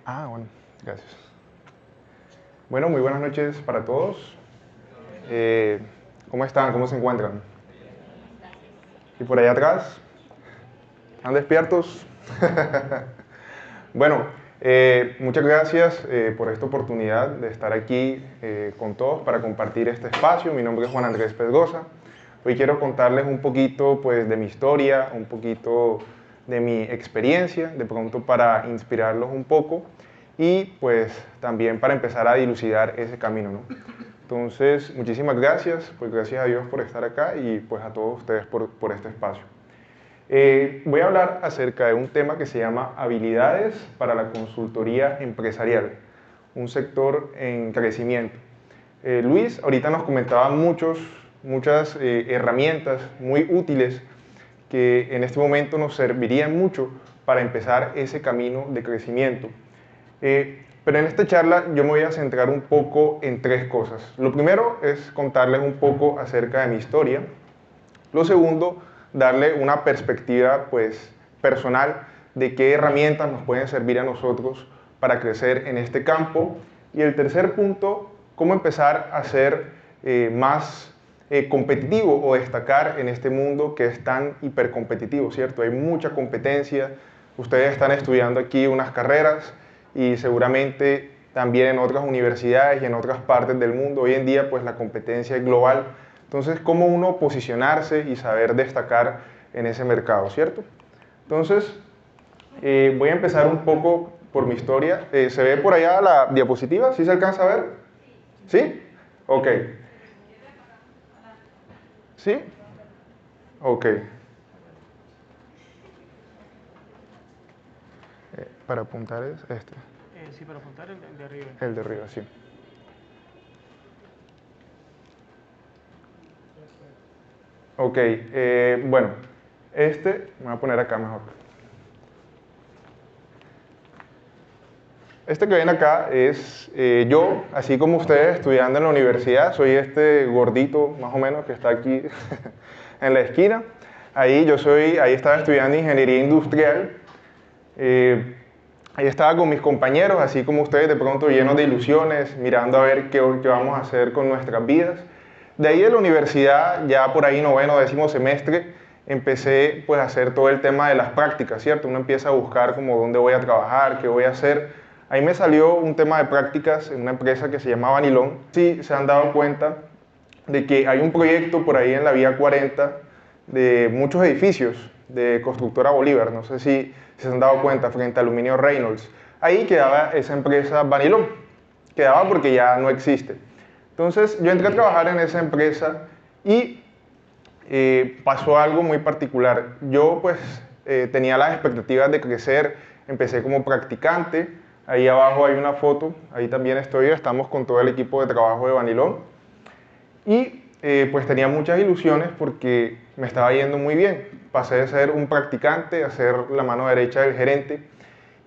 Bueno, gracias. Bueno, muy buenas noches para todos. ¿Cómo están? ¿Cómo se encuentran? ¿Y por allá atrás? ¿Están despiertos? Bueno, muchas gracias por esta oportunidad de estar aquí con todos para compartir este espacio. Mi nombre es Juan Andrés Pedrosa. Hoy quiero contarles un poquito pues, de mi historia, un poquito de mi experiencia, de pronto para inspirarlos un poco y pues también para empezar a dilucidar ese camino, ¿no? Entonces, muchísimas gracias, pues gracias a Dios por estar acá y pues a todos ustedes por este espacio. Voy a hablar acerca de un tema que se llama habilidades para la consultoría empresarial, un sector en crecimiento. Luis ahorita nos comentaba muchas herramientas muy útiles que en este momento nos servirían mucho para empezar ese camino de crecimiento. Pero en esta charla yo me voy a centrar un poco en tres cosas. Lo primero es contarles un poco acerca de mi historia. Lo segundo, darle una perspectiva pues, personal de qué herramientas nos pueden servir a nosotros para crecer en este campo. Y el tercer punto, cómo empezar a ser más competitivo o destacar en este mundo que es tan hipercompetitivo, ¿cierto? Hay mucha competencia, ustedes están estudiando aquí unas carreras y seguramente también en otras universidades y en otras partes del mundo. Hoy en día pues la competencia es global. Entonces, ¿cómo uno posicionarse y saber destacar en ese mercado, ¿cierto? Entonces, voy a empezar un poco por mi historia. ¿Se ve por allá la diapositiva? ¿Sí se alcanza a ver? ¿Sí? Ok. ¿Sí? Ok. Para apuntar es este. Sí, para apuntar el de arriba. El de arriba, sí. Ok, bueno, me voy a poner acá mejor. Este que ven acá es yo, así como ustedes, estudiando en la universidad. Soy este gordito, más o menos, que está aquí en la esquina. Ahí estaba estudiando ingeniería industrial. Ahí estaba con mis compañeros, así como ustedes, de pronto llenos de ilusiones, mirando a ver qué vamos a hacer con nuestras vidas. De ahí de la universidad, ya por ahí noveno, décimo semestre, empecé pues a hacer todo el tema de las prácticas, ¿cierto? Uno empieza a buscar como dónde voy a trabajar, qué voy a hacer. Ahí me salió un tema de prácticas en una empresa que se llama Vanilón. Sí, se han dado cuenta de que hay un proyecto por ahí en la vía 40 de muchos edificios de Constructora Bolívar, no sé si se han dado cuenta, frente a Aluminio Reynolds. Ahí quedaba esa empresa Vanilón, quedaba porque ya no existe. Entonces yo entré a trabajar en esa empresa y pasó algo muy particular. Yo pues tenía las expectativas de crecer, empecé como practicante, ahí abajo hay una foto, ahí también estamos con todo el equipo de trabajo de Vanilón. Y pues tenía muchas ilusiones porque me estaba yendo muy bien. Pasé de ser un practicante a ser la mano derecha del gerente.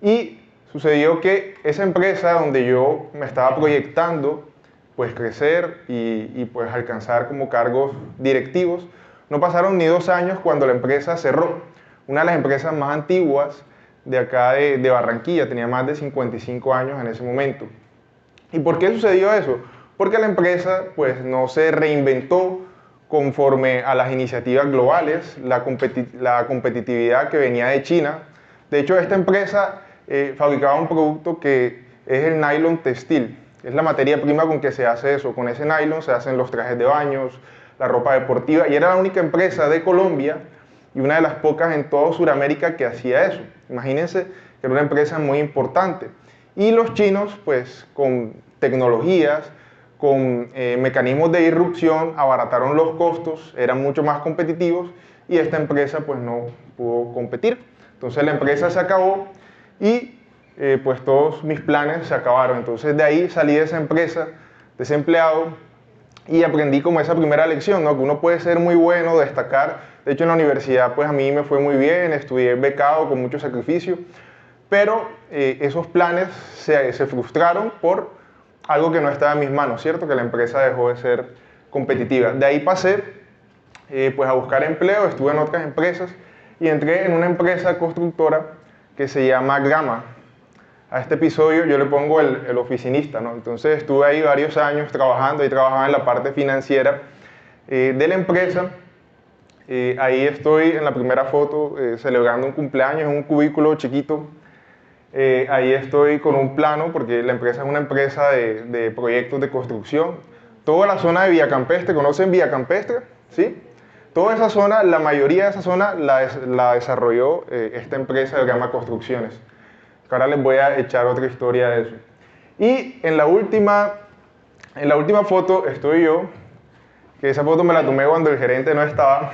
Y sucedió que esa empresa donde yo me estaba proyectando, pues crecer y pues alcanzar como cargos directivos, no pasaron ni 2 años cuando la empresa cerró. Una de las empresas más antiguas de acá de Barranquilla, tenía más de 55 años en ese momento. ¿Y por qué sucedió eso? Porque la empresa pues, no se reinventó conforme a las iniciativas globales, la competitividad que venía de China. De hecho, esta empresa fabricaba un producto que es el nylon textil. Es la materia prima con que se hace eso. Con ese nylon se hacen los trajes de baños, la ropa deportiva. Y era la única empresa de Colombia y una de las pocas en toda Sudamérica que hacía eso. Imagínense que era una empresa muy importante. Y los chinos, pues, con tecnologías, con mecanismos de irrupción, abarataron los costos, eran mucho más competitivos y esta empresa, pues, no pudo competir. Entonces la empresa se acabó y, pues, todos mis planes se acabaron. Entonces de ahí salí de esa empresa, desempleado, y aprendí como esa primera lección, ¿no? Que uno puede ser muy bueno, destacar. De hecho, en la universidad, pues, a mí me fue muy bien, estudié becado con mucho sacrificio, pero esos planes se frustraron por algo que no estaba en mis manos, ¿cierto? Que la empresa dejó de ser competitiva. De ahí pasé pues a buscar empleo, estuve en otras empresas y entré en una empresa constructora que se llama Grama. a este episodio yo le pongo el oficinista, ¿no? Entonces estuve ahí varios años trabajando y trabajaba en la parte financiera de la empresa. Ahí estoy en la primera foto celebrando un cumpleaños en un cubículo chiquito. Ahí estoy con un plano porque la empresa es una empresa de proyectos de construcción. Toda la zona de Villa Campestre, ¿conocen Villa Campestre? ¿Sí? Toda esa zona, la mayoría de esa zona la desarrolló esta empresa de Gama Construcciones. Ahora les voy a echar otra historia de eso. Y en la última foto estoy yo, que esa foto me la tomé cuando el gerente no estaba,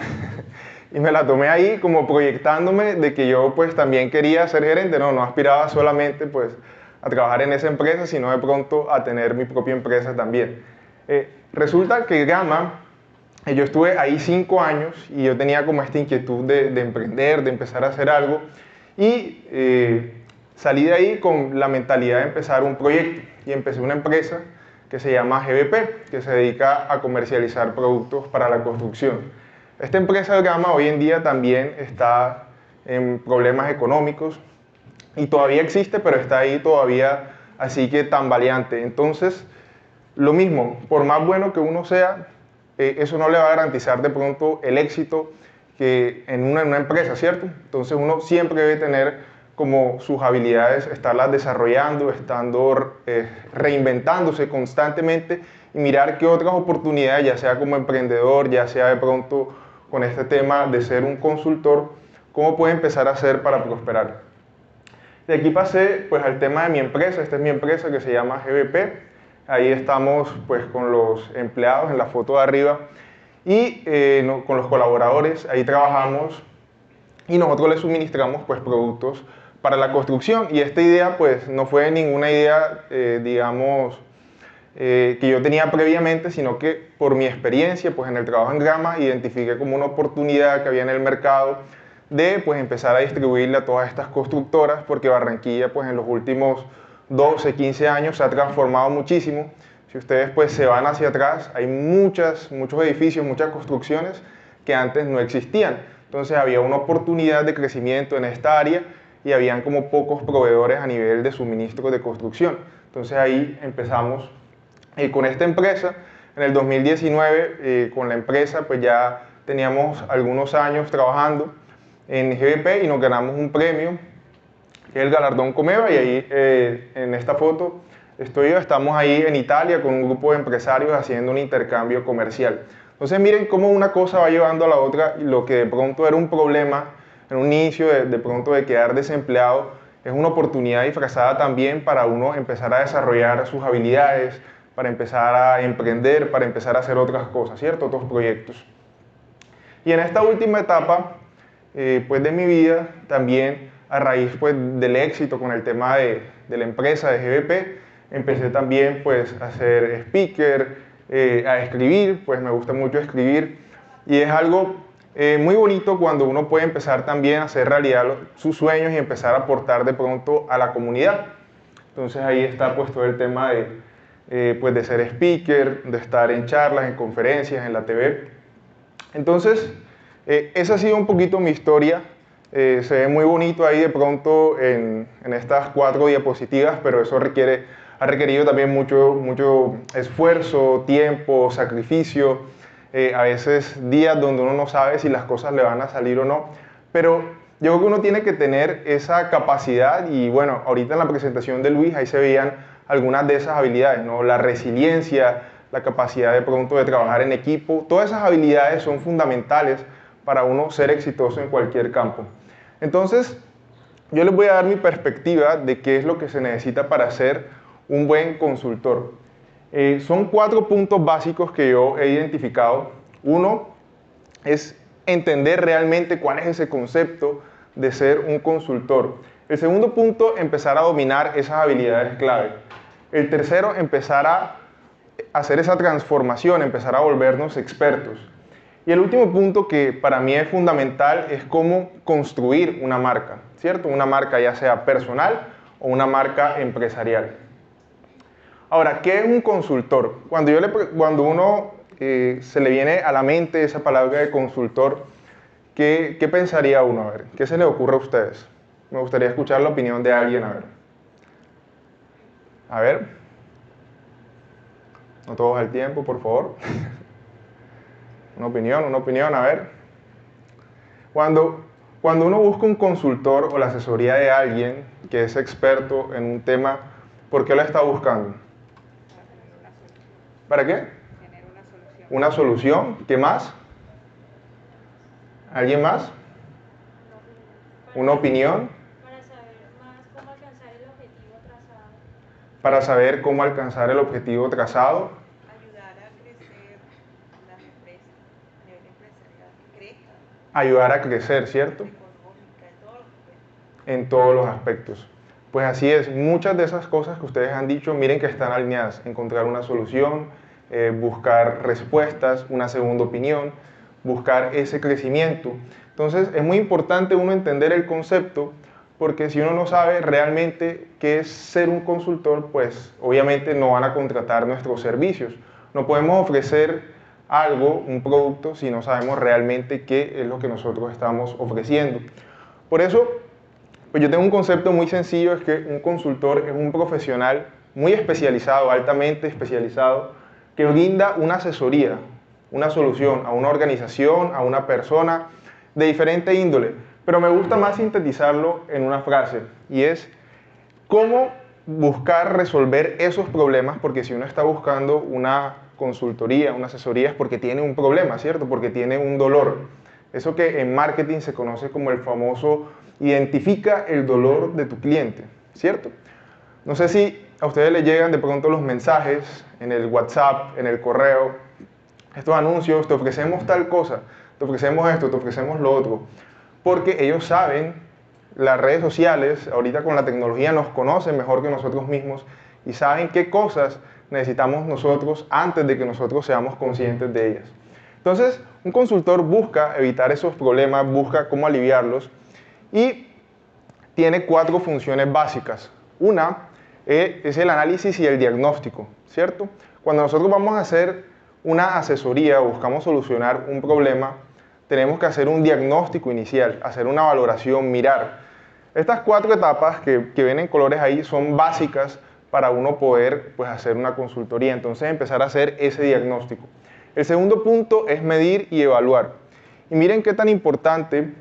y me la tomé ahí como proyectándome de que yo pues también quería ser gerente, no aspiraba solamente pues a trabajar en esa empresa, sino de pronto a tener mi propia empresa también. Resulta que Gama, yo estuve ahí 5 años y yo tenía como esta inquietud de emprender, de empezar a hacer algo, y salí de ahí con la mentalidad de empezar un proyecto y empecé una empresa que se llama GBP, que se dedica a comercializar productos para la construcción. Esta empresa de Gama hoy en día también está en problemas económicos y todavía existe, pero está ahí todavía así que tambaleante. Entonces, lo mismo, por más bueno que uno sea, eso no le va a garantizar de pronto el éxito que en una empresa, ¿cierto? Entonces uno siempre debe tener como sus habilidades, estarlas desarrollando, estando reinventándose constantemente y mirar qué otras oportunidades, ya sea como emprendedor, ya sea de pronto con este tema de ser un consultor, cómo puede empezar a hacer para prosperar. De aquí pasé pues al tema de mi empresa. Esta es mi empresa que se llama GBP. Ahí estamos pues con los empleados en la foto de arriba y con los colaboradores. Ahí trabajamos y nosotros les suministramos pues productos para la construcción. Y esta idea pues no fue ninguna idea, digamos, que yo tenía previamente, sino que por mi experiencia pues en el trabajo en Gama identifiqué como una oportunidad que había en el mercado de pues empezar a distribuirle a todas estas constructoras, porque Barranquilla pues en los últimos 12, 15 años se ha transformado muchísimo. Si ustedes pues se van hacia atrás, hay muchos edificios, muchas construcciones que antes no existían. Entonces había una oportunidad de crecimiento en esta área y habían como pocos proveedores a nivel de suministro de construcción. Entonces ahí empezamos con esta empresa. En el 2019 con la empresa pues ya teníamos algunos años trabajando en GBP y nos ganamos un premio que es el galardón Comeva, y ahí en esta foto estamos ahí en Italia con un grupo de empresarios haciendo un intercambio comercial. Entonces miren cómo una cosa va llevando a la otra, y lo que de pronto era un problema en un inicio de pronto de quedar desempleado es una oportunidad disfrazada también para uno empezar a desarrollar sus habilidades, para empezar a emprender, para empezar a hacer otras cosas, ¿cierto? Otros proyectos. Y en esta última etapa pues de mi vida también, a raíz pues del éxito con el tema de la empresa de GBP, empecé también pues a ser speaker, a escribir, pues me gusta mucho escribir y es algo muy bonito cuando uno puede empezar también a hacer realidad sus sueños y empezar a aportar de pronto a la comunidad. Entonces ahí está pues todo el tema pues de ser speaker, de estar en charlas, en conferencias, en la TV. Entonces esa ha sido un poquito mi historia. Se ve muy bonito ahí de pronto en estas 4 diapositivas, pero eso ha requerido también mucho esfuerzo, tiempo, sacrificio, a veces días donde uno no sabe si las cosas le van a salir o no, pero yo creo que uno tiene que tener esa capacidad y bueno, ahorita en la presentación de Luis ahí se veían algunas de esas habilidades, ¿no? La resiliencia, la capacidad de pronto de trabajar en equipo, todas esas habilidades son fundamentales para uno ser exitoso en cualquier campo. Entonces, yo les voy a dar mi perspectiva de qué es lo que se necesita para ser un buen consultor. Son 4 puntos básicos que yo he identificado. Uno es entender realmente cuál es ese concepto de ser un consultor. El segundo punto, empezar a dominar esas habilidades clave. El tercero, empezar a hacer esa transformación, empezar a volvernos expertos. Y el último punto que para mí es fundamental es cómo construir una marca, ¿cierto? Una marca ya sea personal o una marca empresarial. Ahora, ¿qué es un consultor? Cuando uno se le viene a la mente esa palabra de consultor, ¿qué pensaría uno? A ver, ¿qué se le ocurre a ustedes? Me gustaría escuchar la opinión de alguien, a ver. A ver. No todos al tiempo, por favor. Una opinión, a ver. Cuando uno busca un consultor o la asesoría de alguien que es experto en un tema, ¿por qué lo está buscando? ¿Para qué? Tener una solución. Una solución. ¿Qué más? ¿Alguien más? ¿Una opinión? Para saber más cómo alcanzar el objetivo trazado. Para saber cómo alcanzar el objetivo trazado. Ayudar a crecer las empresas a nivel empresarial, que crezcan, Ayudar a crecer, ¿cierto? económica, en todos los aspectos. En todos los aspectos. Pues así es, muchas de esas cosas que ustedes han dicho, miren que están alineadas. Encontrar una solución, buscar respuestas, una segunda opinión, buscar ese crecimiento. Entonces es muy importante uno entender el concepto, porque si uno no sabe realmente qué es ser un consultor, pues obviamente no van a contratar nuestros servicios. No podemos ofrecer algo, un producto, si no sabemos realmente qué es lo que nosotros estamos ofreciendo. Por eso, pues yo tengo un concepto muy sencillo, es que un consultor es un profesional muy especializado, altamente especializado, que brinda una asesoría, una solución a una organización, a una persona de diferente índole. Pero me gusta más sintetizarlo en una frase, y es cómo buscar resolver esos problemas, porque si uno está buscando una consultoría, una asesoría, es porque tiene un problema, ¿cierto? Porque tiene un dolor. Eso que en marketing se conoce como el famoso identifica el dolor de tu cliente, ¿cierto? No sé si a ustedes les llegan de pronto los mensajes en el WhatsApp, en el correo, estos anuncios, te ofrecemos tal cosa, te ofrecemos esto, te ofrecemos lo otro, porque ellos saben, las redes sociales, ahorita con la tecnología nos conocen mejor que nosotros mismos y saben qué cosas necesitamos nosotros antes de que nosotros seamos conscientes de ellas. Entonces, un consultor busca evitar esos problemas, busca cómo aliviarlos y tiene 4 funciones básicas. Una es el análisis y el diagnóstico, ¿cierto? Cuando nosotros vamos a hacer una asesoría o buscamos solucionar un problema, tenemos que hacer un diagnóstico inicial, hacer una valoración, mirar. Estas 4 etapas que ven en colores ahí son básicas para uno poder pues, hacer una consultoría, entonces empezar a hacer ese diagnóstico. El segundo punto es medir y evaluar. Y miren qué tan importante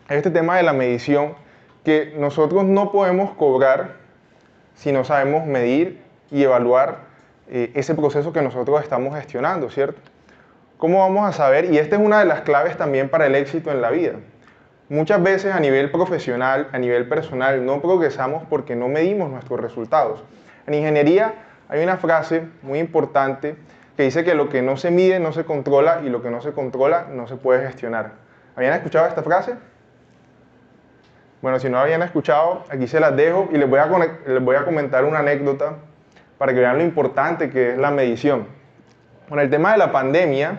es este tema de la medición, que nosotros no podemos cobrar si no sabemos medir y evaluar ese proceso que nosotros estamos gestionando, ¿cierto? ¿Cómo vamos a saber? Y esta es una de las claves también para el éxito en la vida. Muchas veces a nivel profesional, a nivel personal, no progresamos porque no medimos nuestros resultados. En ingeniería hay una frase muy importante que dice que lo que no se mide no se controla y lo que no se controla no se puede gestionar. ¿Habían escuchado esta frase? Bueno, si no la habían escuchado, aquí se las dejo y les voy a comentar una anécdota para que vean lo importante que es la medición. Con el tema de la pandemia,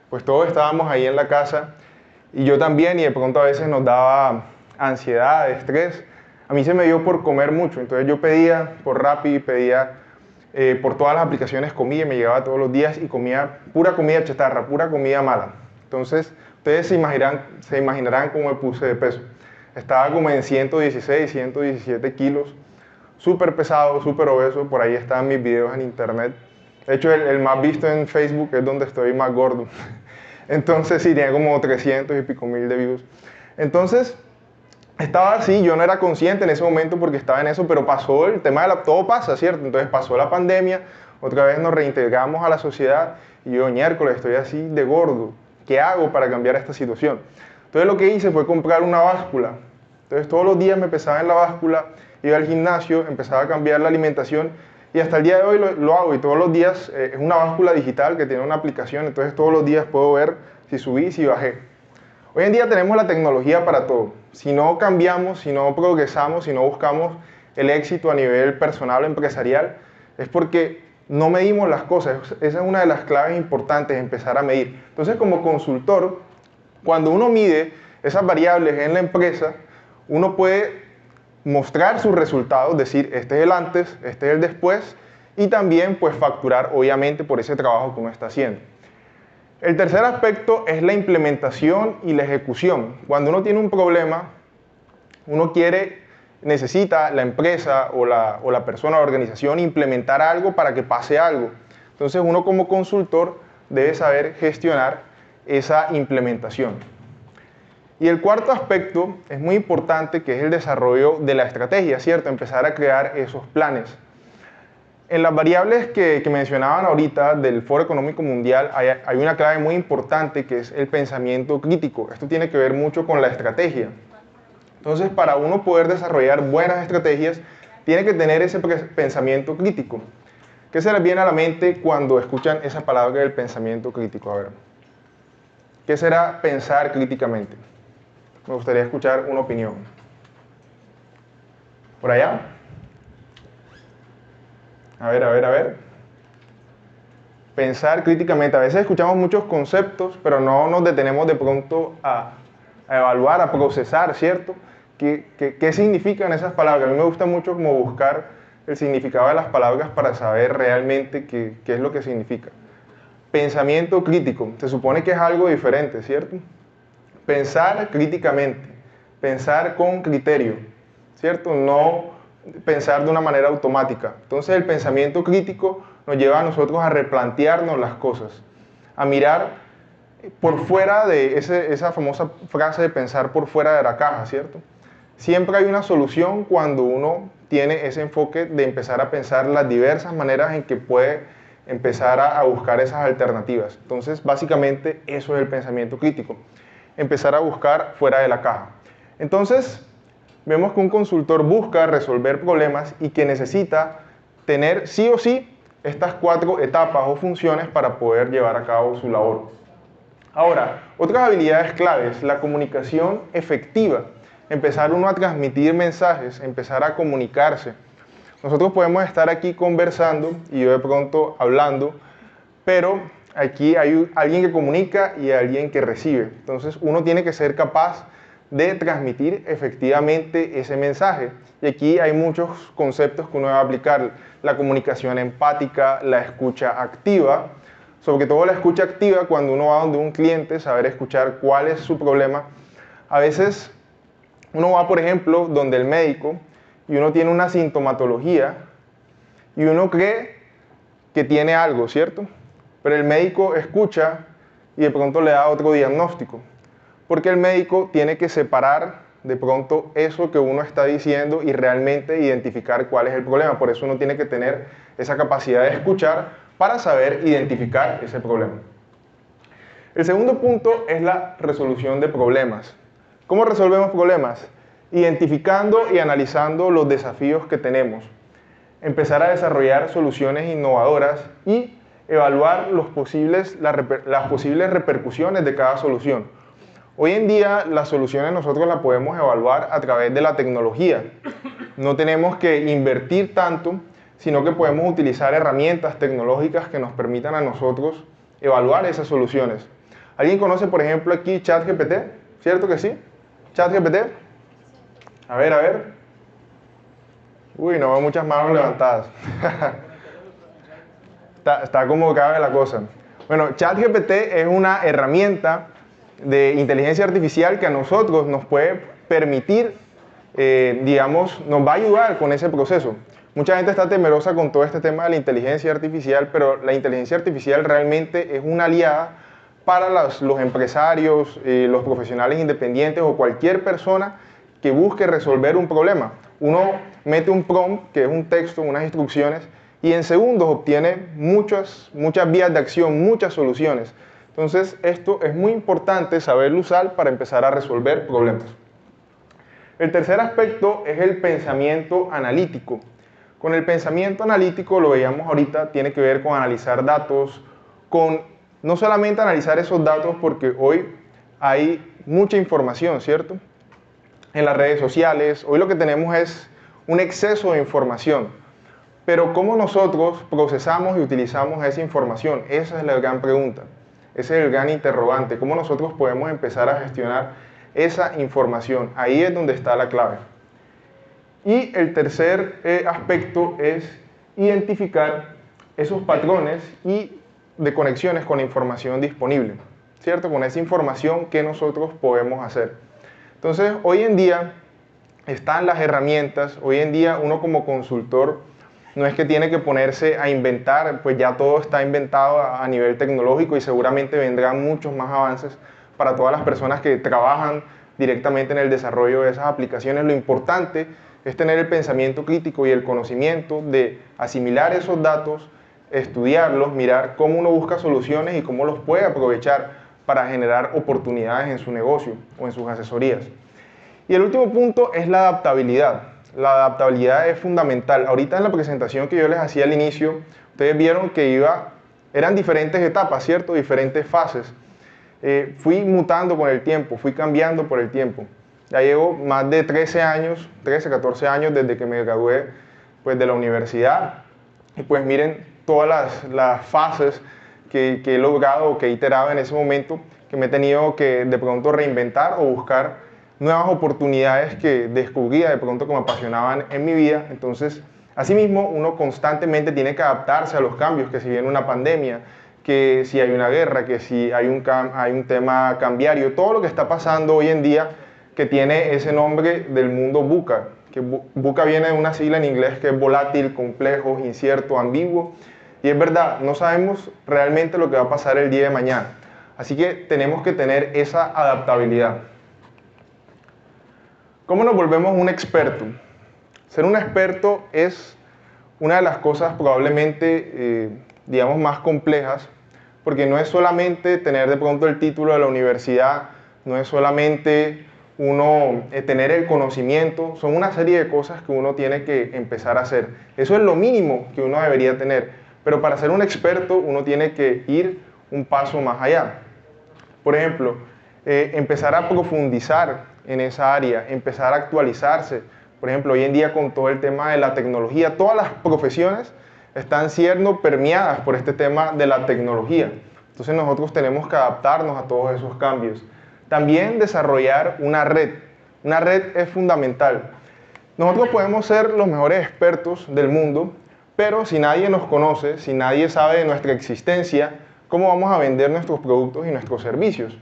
pues todos estábamos ahí en la casa y yo también, y de pronto a veces nos daba ansiedad, estrés. A mí se me dio por comer mucho, entonces yo pedía por Rappi, pedía por todas las aplicaciones, comía, me llegaba todos los días y comía pura comida chatarra, pura comida mala. Entonces, ustedes se imaginarán cómo me puse de peso. Estaba como en 116, 117 kilos, súper pesado, súper obeso, por ahí están mis videos en internet. De hecho, el más visto en Facebook es donde estoy más gordo. Entonces, sí, tenía como 300 y pico mil de views. Entonces, estaba así, yo no era consciente en ese momento porque estaba en eso, pero pasó el tema de todo pasa, ¿cierto? Entonces pasó la pandemia, otra vez nos reintegramos a la sociedad y yo, miércoles, estoy así de gordo. ¿Qué hago para cambiar esta situación? Entonces lo que hice fue comprar una báscula. Entonces todos los días me pesaba en la báscula, iba al gimnasio, empezaba a cambiar la alimentación y hasta el día de hoy lo hago y todos los días es una báscula digital que tiene una aplicación, entonces todos los días puedo ver si subí, si bajé. Hoy en día tenemos la tecnología para todo. Si no cambiamos, si no progresamos, si no buscamos el éxito a nivel personal o empresarial, es porque no medimos las cosas. Esa es una de las claves importantes, empezar a medir. Entonces, como consultor, cuando uno mide esas variables en la empresa, uno puede mostrar sus resultados, decir, este es el antes, este es el después, y también pues facturar, obviamente, por ese trabajo que uno está haciendo. El tercer aspecto es la implementación y la ejecución. Cuando uno tiene un problema, uno quiere necesita la empresa o la persona o la organización implementar algo para que pase algo. Entonces uno como consultor debe saber gestionar esa implementación. Y el cuarto aspecto es muy importante, que es el desarrollo de la estrategia, ¿cierto? Empezar a crear esos planes. En las variables que mencionaban ahorita del Foro Económico Mundial hay una clave muy importante, que es el pensamiento crítico. Esto tiene que ver mucho con la estrategia. Entonces, para uno poder desarrollar buenas estrategias, tiene que tener ese pensamiento crítico. ¿Qué se les viene a la mente cuando escuchan esa palabra del pensamiento crítico? A ver, ¿qué será pensar críticamente? Me gustaría escuchar una opinión. ¿Por allá? A ver. Pensar críticamente. A veces escuchamos muchos conceptos, pero no nos detenemos de pronto a evaluar, a procesar, ¿cierto? ¿Qué significan esas palabras? A mí me gusta mucho como buscar el significado de las palabras para saber realmente qué es lo que significa. Pensamiento crítico. Se supone que es algo diferente, ¿cierto? Pensar críticamente, pensar con criterio, ¿cierto? No pensar de una manera automática. Entonces el pensamiento crítico nos lleva a nosotros a replantearnos las cosas, a mirar por fuera de esa famosa frase de pensar por fuera de la caja, ¿cierto? Siempre hay una solución cuando uno tiene ese enfoque de empezar a pensar las diversas maneras en que puede empezar a buscar esas alternativas. Entonces, básicamente, eso es el pensamiento crítico. Empezar a buscar fuera de la caja. Entonces, vemos que un consultor busca resolver problemas y que necesita tener sí o sí estas 4 etapas o funciones para poder llevar a cabo su labor. Ahora, otras habilidades claves, la comunicación efectiva, empezar uno a transmitir mensajes, empezar a comunicarse. Nosotros podemos estar aquí conversando y yo de pronto hablando, pero aquí hay alguien que comunica y alguien que recibe. Entonces uno tiene que ser capaz de transmitir efectivamente ese mensaje. Y aquí hay muchos conceptos que uno debe aplicar. La comunicación empática, la escucha activa, sobre todo la escucha activa cuando uno va donde un cliente, saber escuchar cuál es su problema. A veces uno va, por ejemplo, donde el médico y uno tiene una sintomatología y uno cree que tiene algo, ¿cierto? Pero el médico escucha y de pronto le da otro diagnóstico. Porque el médico tiene que separar de pronto eso que uno está diciendo y realmente identificar cuál es el problema. Por eso uno tiene que tener esa capacidad de escuchar para saber identificar ese problema. El segundo punto es la resolución de problemas. ¿Cómo resolvemos problemas? Identificando y analizando los desafíos que tenemos. Empezar a desarrollar soluciones innovadoras y evaluar las posibles repercusiones de cada solución. Hoy en día las soluciones nosotros las podemos evaluar a través de la tecnología. No tenemos que invertir tanto, sino que podemos utilizar herramientas tecnológicas que nos permitan a nosotros evaluar esas soluciones. ¿Alguien conoce, por ejemplo, aquí ChatGPT? ¿Cierto que sí? ¿ChatGPT? A ver. Uy, no veo muchas manos levantadas. Está como cabe la cosa. Bueno, ChatGPT es una herramienta de inteligencia artificial que a nosotros nos puede permitir, nos va a ayudar con ese proceso. Mucha gente está temerosa con todo este tema de la inteligencia artificial, pero la inteligencia artificial realmente es una aliada para los empresarios, los profesionales independientes o cualquier persona que busque resolver un problema. Uno mete un prompt, que es un texto, unas instrucciones, y en segundos obtiene muchas vías de acción, muchas soluciones. Entonces, esto es muy importante saberlo usar para empezar a resolver problemas. El tercer aspecto es el pensamiento analítico. Con el pensamiento analítico, lo veíamos ahorita, tiene que ver con analizar datos, con no solamente analizar esos datos porque hoy hay mucha información, ¿cierto? En las redes sociales, hoy lo que tenemos es un exceso de información. Pero ¿cómo nosotros procesamos y utilizamos esa información? Esa es la gran pregunta. Ese es el gran interrogante. ¿Cómo nosotros podemos empezar a gestionar esa información? Ahí es donde está la clave. Y el tercer aspecto es identificar esos patrones y de conexiones con la información disponible, ¿cierto? Con esa información que nosotros podemos hacer. Entonces, hoy en día están las herramientas. Hoy en día uno como consultor no es que tiene que ponerse a inventar, pues ya todo está inventado a nivel tecnológico y seguramente vendrán muchos más avances para todas las personas que trabajan directamente en el desarrollo de esas aplicaciones. Lo importante es tener el pensamiento crítico y el conocimiento de asimilar esos datos, estudiarlos, mirar cómo uno busca soluciones y cómo los puede aprovechar para generar oportunidades en su negocio o en sus asesorías. Y el último punto es la adaptabilidad. La adaptabilidad es fundamental. Ahorita en la presentación que yo les hacía al inicio, ustedes vieron que eran diferentes etapas, ¿cierto? Diferentes fases. Fui mutando con el tiempo, fui cambiando por el tiempo. Ya llevo más de 13 años, 13, 14 años desde que me gradué pues, de la universidad. Y pues miren todas las fases que he logrado o que he iterado en ese momento, que me he tenido que de pronto reinventar o buscar nuevas oportunidades que descubría de pronto que me apasionaban en mi vida. Entonces, asimismo, uno constantemente tiene que adaptarse a los cambios, que si viene una pandemia, que si hay una guerra, que si hay un tema cambiario, todo lo que está pasando hoy en día que tiene ese nombre del mundo VUCA, que VUCA viene de una sigla en inglés que es volátil, complejo, incierto, ambiguo, y es verdad, no sabemos realmente lo que va a pasar el día de mañana, así que tenemos que tener esa adaptabilidad. ¿Cómo nos volvemos un experto? Ser un experto es una de las cosas probablemente, digamos, más complejas, porque no es solamente tener de pronto el título de la universidad, no es solamente uno tener el conocimiento, son una serie de cosas que uno tiene que empezar a hacer. Eso es lo mínimo que uno debería tener, pero para ser un experto uno tiene que ir un paso más allá. Por ejemplo, empezar a profundizar en esa área, empezar a actualizarse. Por ejemplo, hoy en día con todo el tema de la tecnología, todas las profesiones están siendo permeadas por este tema de la tecnología. Entonces nosotros tenemos que adaptarnos a todos esos cambios. También desarrollar una red. Una red es fundamental. Nosotros podemos ser los mejores expertos del mundo, pero si nadie nos conoce, si nadie sabe de nuestra existencia, ¿cómo vamos a vender nuestros productos y nuestros servicios?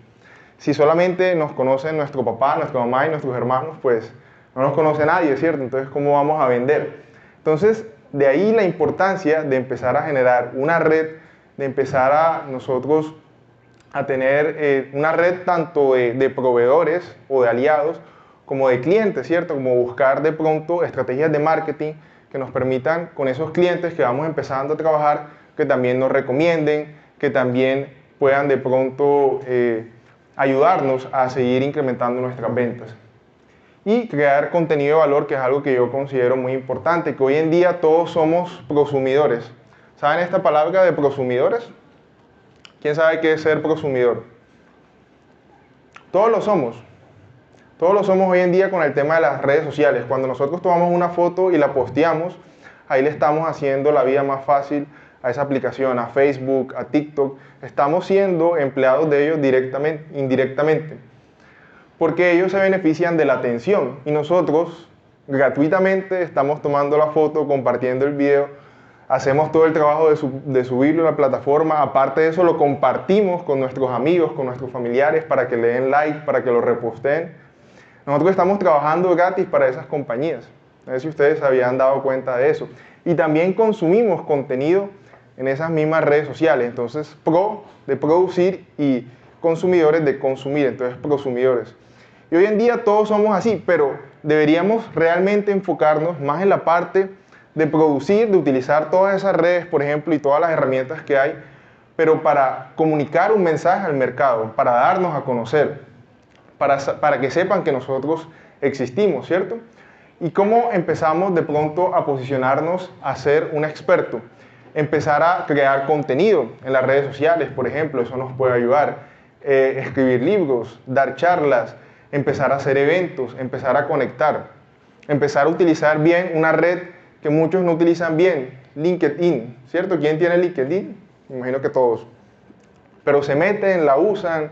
Si solamente nos conocen nuestro papá, nuestra mamá y nuestros hermanos, pues no nos conoce nadie, ¿cierto? Entonces, ¿cómo vamos a vender? Entonces, de ahí la importancia de empezar a generar una red, de empezar a nosotros a tener una red tanto de proveedores o de aliados como de clientes, ¿cierto? Como buscar de pronto estrategias de marketing que nos permitan con esos clientes que vamos empezando a trabajar, que también nos recomienden, que también puedan de pronto ayudarnos a seguir incrementando nuestras ventas. Y crear contenido de valor, que es algo que yo considero muy importante, que hoy en día todos somos prosumidores. ¿Saben esta palabra de prosumidores? ¿Quién sabe qué es ser prosumidor? Todos lo somos. Todos lo somos hoy en día con el tema de las redes sociales. Cuando nosotros tomamos una foto y la posteamos, ahí le estamos haciendo la vida más fácil a esa aplicación, a Facebook, a TikTok. Estamos siendo empleados de ellos directamente, indirectamente, porque ellos se benefician de la atención y nosotros gratuitamente estamos tomando la foto, compartiendo el video, hacemos todo el trabajo de subirlo a la plataforma. Aparte de eso, lo compartimos con nuestros amigos, con nuestros familiares para que le den like, para que lo reposteen. Nosotros estamos trabajando gratis para esas compañías. No sé si ustedes se habían dado cuenta de eso. Y también consumimos contenido en esas mismas redes sociales. Entonces, pro de producir y consumidores de consumir. Entonces, prosumidores. Y hoy en día todos somos así, pero deberíamos realmente enfocarnos más en la parte de producir, de utilizar todas esas redes, por ejemplo, y todas las herramientas que hay, pero para comunicar un mensaje al mercado, para darnos a conocer, para que sepan que nosotros existimos, ¿cierto? ¿Y cómo empezamos de pronto a posicionarnos a ser un experto? Empezar a crear contenido en las redes sociales, por ejemplo, eso nos puede ayudar. Escribir libros, dar charlas, empezar a hacer eventos, empezar a conectar, empezar a utilizar bien una red que muchos no utilizan bien, LinkedIn, ¿cierto? ¿Quién tiene LinkedIn? Me imagino que todos. Pero se meten, la usan,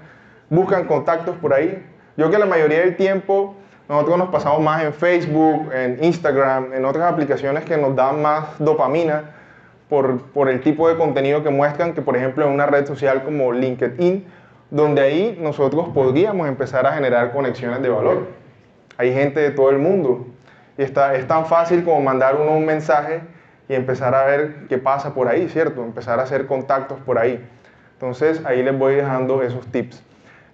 buscan contactos por ahí. Yo creo que la mayoría del tiempo nosotros nos pasamos más en Facebook, en Instagram, en otras aplicaciones que nos dan más dopamina por el tipo de contenido que muestran, que por ejemplo en una red social como LinkedIn, donde ahí nosotros podríamos empezar a generar conexiones de valor. hay gente de todo el mundo. Y es tan fácil como mandar uno un mensaje y empezar a ver qué pasa por ahí, ¿cierto? Empezar a hacer contactos por ahí. Entonces, ahí les voy dejando esos tips.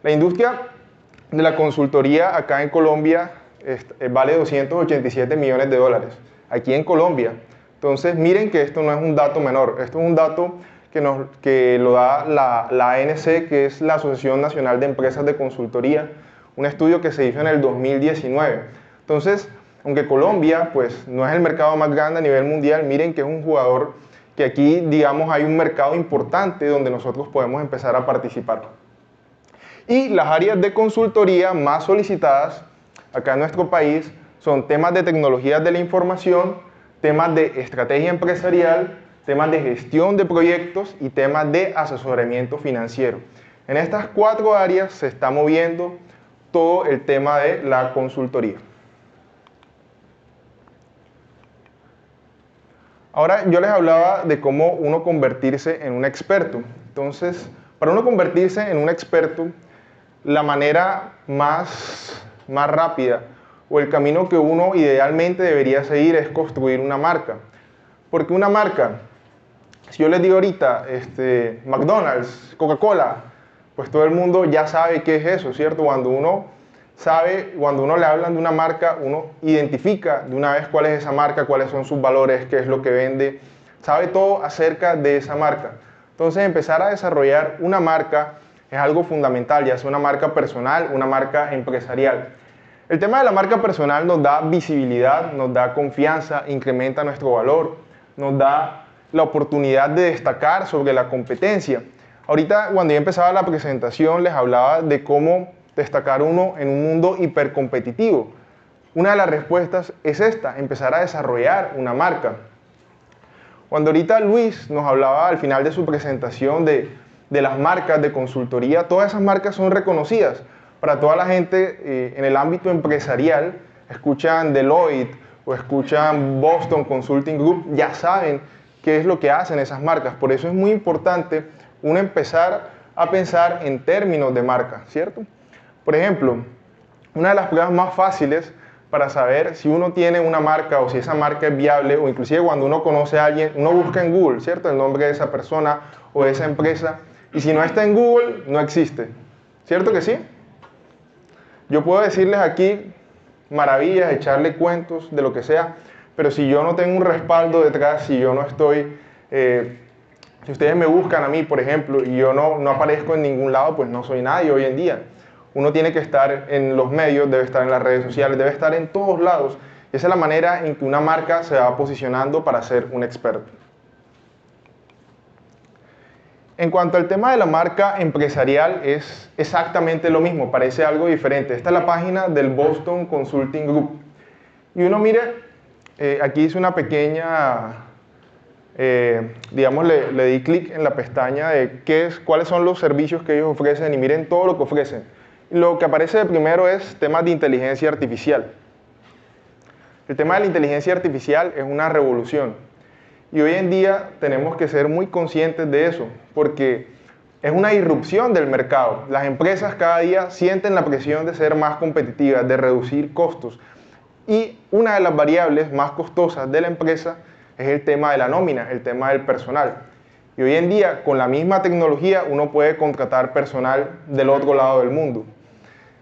La industria de la consultoría acá en Colombia vale 287 millones de dólares. Aquí en Colombia. Entonces, miren que esto no es un dato menor. Esto es un dato que lo da la ANC, que es la Asociación Nacional de Empresas de Consultoría, un estudio que se hizo en el 2019. Entonces, aunque Colombia pues, no es el mercado más grande a nivel mundial, miren que es un jugador que aquí, digamos, hay un mercado importante donde nosotros podemos empezar a participar. Y las áreas de consultoría más solicitadas acá en nuestro país son temas de tecnologías de la información, temas de estrategia empresarial, temas de gestión de proyectos y temas de asesoramiento financiero. En estas 4 áreas se está moviendo todo el tema de la consultoría. Ahora yo les hablaba de cómo uno convertirse en un experto. Entonces, para uno convertirse en un experto, la manera más rápida o el camino que uno idealmente debería seguir es construir una marca. Porque una marca, si yo les digo ahorita, McDonald's, Coca-Cola, pues todo el mundo ya sabe qué es eso, ¿cierto? Cuando uno le hablan de una marca, uno identifica de una vez cuál es esa marca, cuáles son sus valores, qué es lo que vende, sabe todo acerca de esa marca. Entonces, empezar a desarrollar una marca es algo fundamental, ya sea una marca personal, una marca empresarial. El tema de la marca personal nos da visibilidad, nos da confianza, incrementa nuestro valor, nos da la oportunidad de destacar sobre la competencia. Ahorita, cuando yo empezaba la presentación, les hablaba de cómo destacar uno en un mundo hipercompetitivo. Una de las respuestas es esta, empezar a desarrollar una marca. Cuando ahorita Luis nos hablaba al final de su presentación de las marcas de consultoría, todas esas marcas son reconocidas. Para toda la gente en el ámbito empresarial, escuchan Deloitte o escuchan Boston Consulting Group, ya saben qué es lo que hacen esas marcas. Por eso es muy importante uno empezar a pensar en términos de marca, ¿cierto? Por ejemplo, una de las pruebas más fáciles para saber si uno tiene una marca o si esa marca es viable, o inclusive cuando uno conoce a alguien, uno busca en Google, ¿cierto? El nombre de esa persona o de esa empresa, y si no está en Google, no existe. ¿Cierto que sí? Yo puedo decirles aquí maravillas, echarle cuentos de lo que sea, pero si yo no tengo un respaldo detrás, si yo no estoy, si ustedes me buscan a mí, por ejemplo, y yo no aparezco en ningún lado, pues no soy nadie hoy en día. Uno tiene que estar en los medios, debe estar en las redes sociales, debe estar en todos lados. Y esa es la manera en que una marca se va posicionando para ser un experto. En cuanto al tema de la marca empresarial, es exactamente lo mismo, parece algo diferente. Esta es la página del Boston Consulting Group. Y uno mire, aquí hice una pequeña, digamos, le di clic en la pestaña de cuáles son los servicios que ellos ofrecen y miren todo lo que ofrecen. Lo que aparece de primero es temas de inteligencia artificial. El tema de la inteligencia artificial es una revolución. Y hoy en día tenemos que ser muy conscientes de eso, porque es una irrupción del mercado. Las empresas cada día sienten la presión de ser más competitivas, de reducir costos. Y una de las variables más costosas de la empresa es el tema de la nómina, el tema del personal. Y hoy en día, con la misma tecnología, uno puede contratar personal del otro lado del mundo.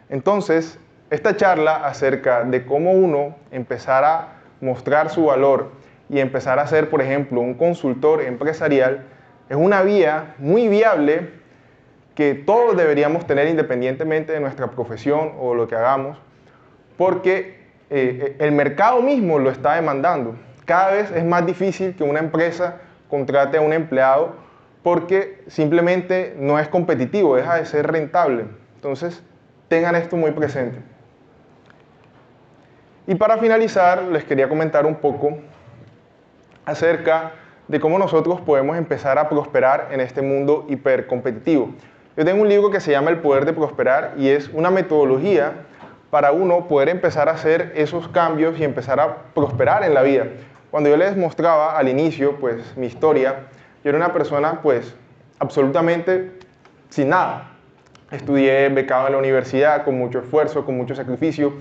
Entonces, esta charla acerca de cómo uno empezar a mostrar su valor y empezar a ser, por ejemplo, un consultor empresarial, es una vía muy viable que todos deberíamos tener independientemente de nuestra profesión o lo que hagamos, porque el mercado mismo lo está demandando. Cada vez es más difícil que una empresa contrate a un empleado porque simplemente no es competitivo, deja de ser rentable. Entonces, tengan esto muy presente. Y para finalizar, les quería comentar un poco acerca de cómo nosotros podemos empezar a prosperar en este mundo hipercompetitivo. Yo tengo un libro que se llama El Poder de Prosperar y es una metodología para uno poder empezar a hacer esos cambios y empezar a prosperar en la vida. Cuando yo les mostraba al inicio, pues, mi historia, yo era una persona, pues, absolutamente sin nada. Estudié becado en la universidad con mucho esfuerzo, con mucho sacrificio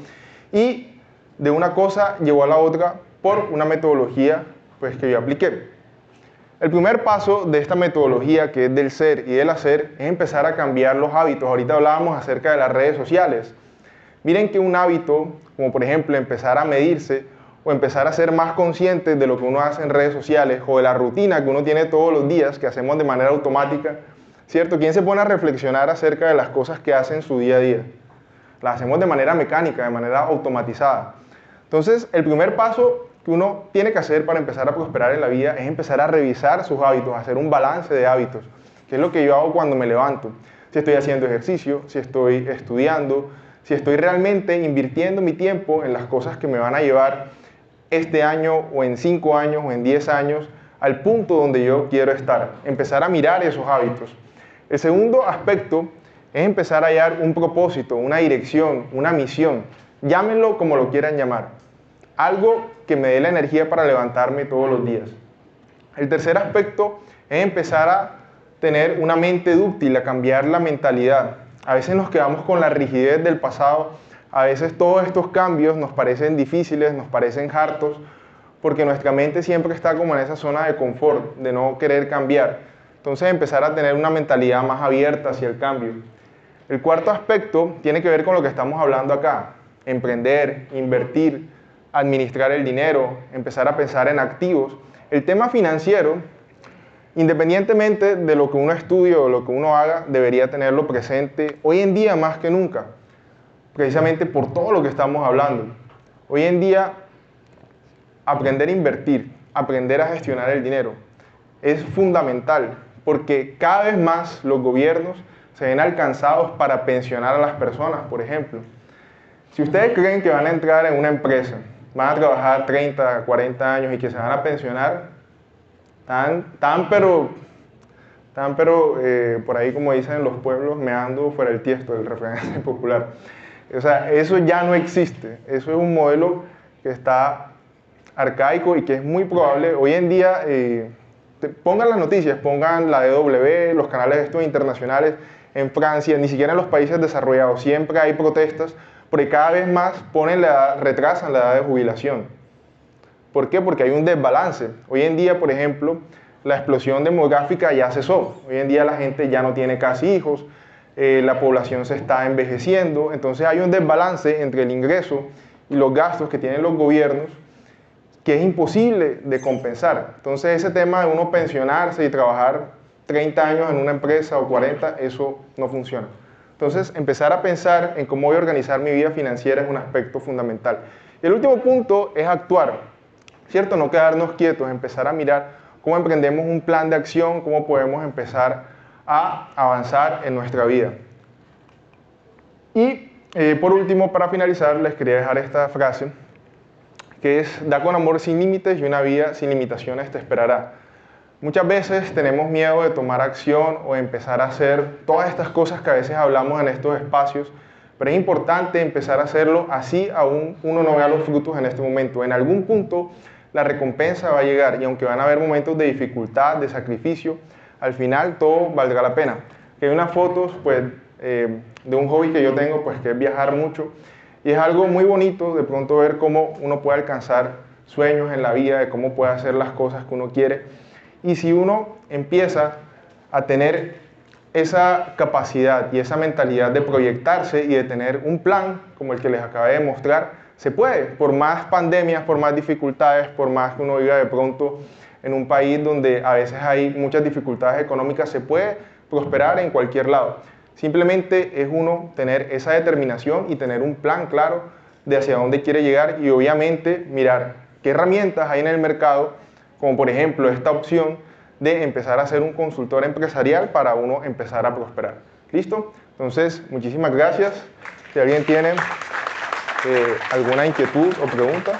y de una cosa llevó a la otra por una metodología pues, que yo apliqué. El primer paso de esta metodología, que es del ser y del hacer, es empezar a cambiar los hábitos. Ahorita hablábamos acerca de las redes sociales. Miren que un hábito, como por ejemplo empezar a medirse o empezar a ser más consciente de lo que uno hace en redes sociales o de la rutina que uno tiene todos los días, que hacemos de manera automática, ¿cierto? ¿Quién se pone a reflexionar acerca de las cosas que hace en su día a día? Las hacemos de manera mecánica, de manera automatizada. Entonces, el primer paso que uno tiene que hacer para empezar a prosperar en la vida es empezar a revisar sus hábitos, hacer un balance de hábitos, que es lo que yo hago cuando me levanto. Si estoy haciendo ejercicio, si estoy estudiando, si estoy realmente invirtiendo mi tiempo en las cosas que me van a llevar este año o en 5 años o en 10 años al punto donde yo quiero estar. Empezar a mirar esos hábitos. El segundo aspecto es empezar a hallar un propósito, una dirección, una misión. Llámenlo como lo quieran llamar. Algo que me dé la energía para levantarme todos los días. El tercer aspecto es empezar a tener una mente dúctil, a cambiar la mentalidad. A veces nos quedamos con la rigidez del pasado, a veces todos estos cambios nos parecen difíciles, nos parecen hartos, porque nuestra mente siempre está como en esa zona de confort, de no querer cambiar. Entonces empezar a tener una mentalidad más abierta hacia el cambio. El cuarto aspecto tiene que ver con lo que estamos hablando acá. Emprender, invertir, administrar el dinero, empezar a pensar en activos. El tema financiero, independientemente de lo que uno estudie o lo que uno haga, debería tenerlo presente hoy en día más que nunca, precisamente por todo lo que estamos hablando. Hoy en día, aprender a invertir, aprender a gestionar el dinero, es fundamental, porque cada vez más los gobiernos se ven alcanzados para pensionar a las personas, por ejemplo. Si ustedes creen que van a entrar en una empresa, van a trabajar 30, 40 años y que se van a pensionar, por ahí como dicen en los pueblos, meando fuera el tiesto, el refrán popular. O sea, eso ya no existe. Eso es un modelo que está arcaico y que es muy probable. Hoy en día, pongan las noticias, pongan la DW, los canales estos internacionales, en Francia, ni siquiera en los países desarrollados, siempre hay protestas, porque cada vez más retrasan la edad de jubilación. ¿Por qué? Porque hay un desbalance. Hoy en día, por ejemplo, la explosión demográfica ya cesó. Hoy en día la gente ya no tiene casi hijos, la población se está envejeciendo, entonces hay un desbalance entre el ingreso y los gastos que tienen los gobiernos que es imposible de compensar. Entonces ese tema de uno pensionarse y trabajar 30 años en una empresa o 40, eso no funciona. Entonces, empezar a pensar en cómo voy a organizar mi vida financiera es un aspecto fundamental. Y el último punto es actuar, ¿cierto? No quedarnos quietos, empezar a mirar cómo emprendemos un plan de acción, cómo podemos empezar a avanzar en nuestra vida. Y por último, para finalizar, les quería dejar esta frase, que es: da con amor sin límites y una vida sin limitaciones te esperará. Muchas veces tenemos miedo de tomar acción o de empezar a hacer todas estas cosas que a veces hablamos en estos espacios, pero es importante empezar a hacerlo así aún uno no vea los frutos en este momento. En algún punto la recompensa va a llegar y aunque van a haber momentos de dificultad, de sacrificio, al final todo valdrá la pena. Hay unas fotos pues, de un hobby que yo tengo, pues, que es viajar mucho, y es algo muy bonito de pronto ver cómo uno puede alcanzar sueños en la vida, de cómo puede hacer las cosas que uno quiere. Y si uno empieza a tener esa capacidad y esa mentalidad de proyectarse y de tener un plan como el que les acabé de mostrar, se puede, por más pandemias, por más dificultades, por más que uno viva de pronto en un país donde a veces hay muchas dificultades económicas, se puede prosperar en cualquier lado. Simplemente es uno tener esa determinación y tener un plan claro de hacia dónde quiere llegar y obviamente mirar qué herramientas hay en el mercado, como por ejemplo esta opción de empezar a ser un consultor empresarial para uno empezar a prosperar. ¿Listo? Entonces, muchísimas gracias. Si alguien tiene alguna inquietud o pregunta.